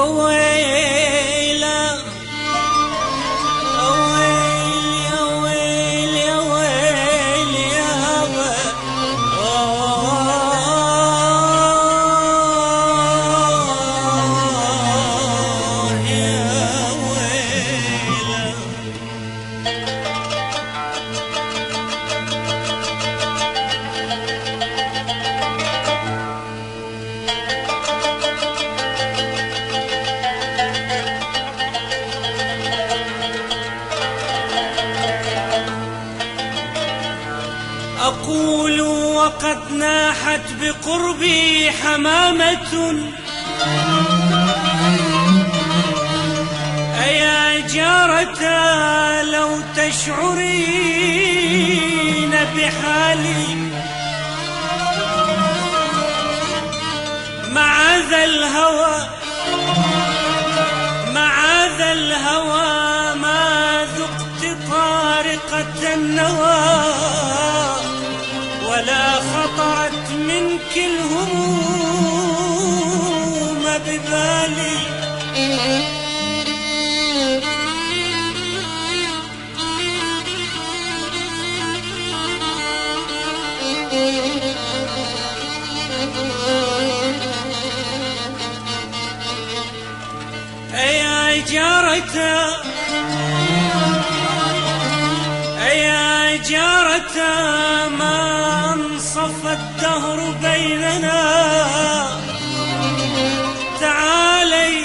ويلا ويلي ويلي ويلي يابا يا ويلا. أقول وقد ناحت بقربي حمامة أيا جارة لو تشعرين بحالي معاذ الهوى معاذ الهوى ما ذقت طارقة النوى ولا خطرت منك الهموم ببالي أيا جارة أيا جارة ما انصف الدهر بيننا تعالي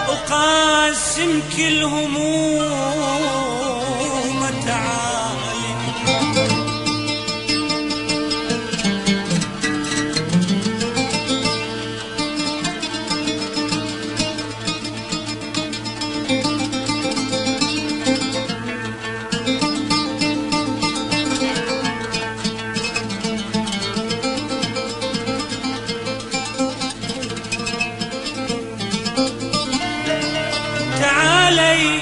أقاسمك الهموم تعالي. تعالي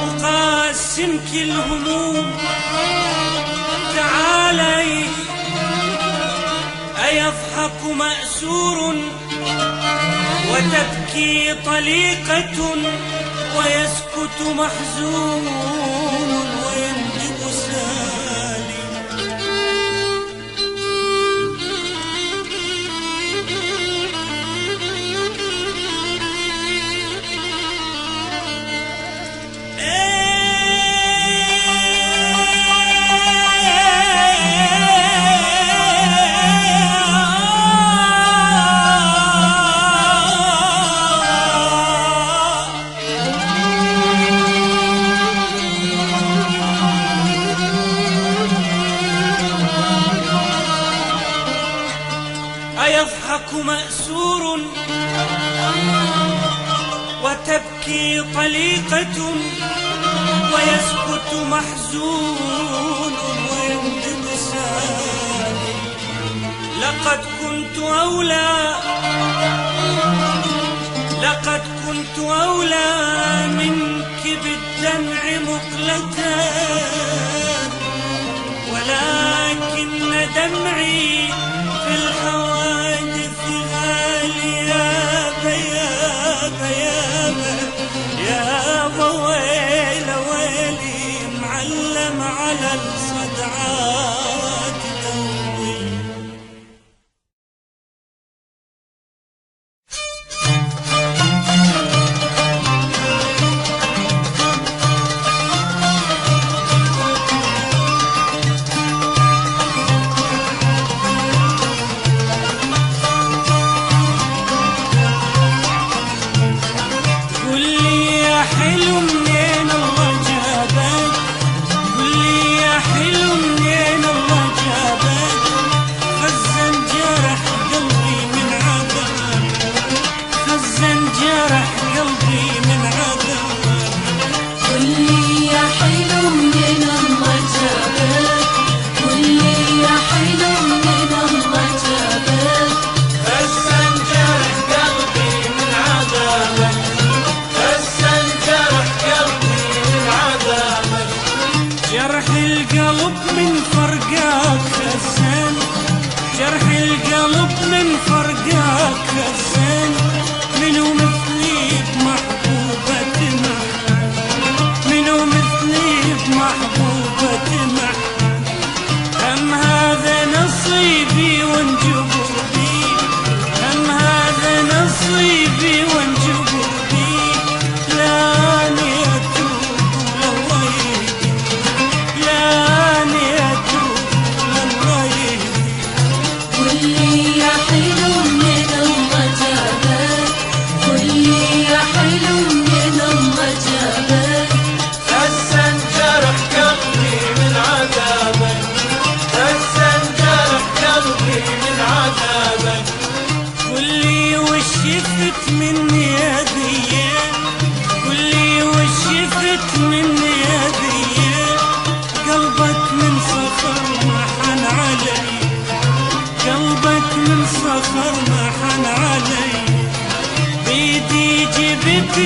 أقاسمك الهموم تعالي أيضحك مأسور وتبكي طليقة ويسكت محزون ويندب سالي. أيضحك مأسور وتبكي طليقة ويسكت محزون ويندب سالي. لقد كنت أولى منك بالدمع مقلتان ولكن دمعي في الحوادث غالي يابا يابا يابا يابا ويلي ويلي معلم على الصدعات دوي. حسن منو مثلي بمحبوبة محن منو مثلي بمحبوبة محن هم هذا نصيبي وانجبر بي هم هذا نصيبي وانجبر بي لاني اتوب لله يهدي لاني اتوب لله يهدي واللي يا حلو من الله جابك واللي يا حلو من الله جابك حسن جرح قلبي من عذابك حسن جرح قلبي من عذابك واللي وشفت مني هدية واللي وشفت مني هدية قلبك من صخر ما حن علي قلبك من صخر ما حن علي بيدي جبت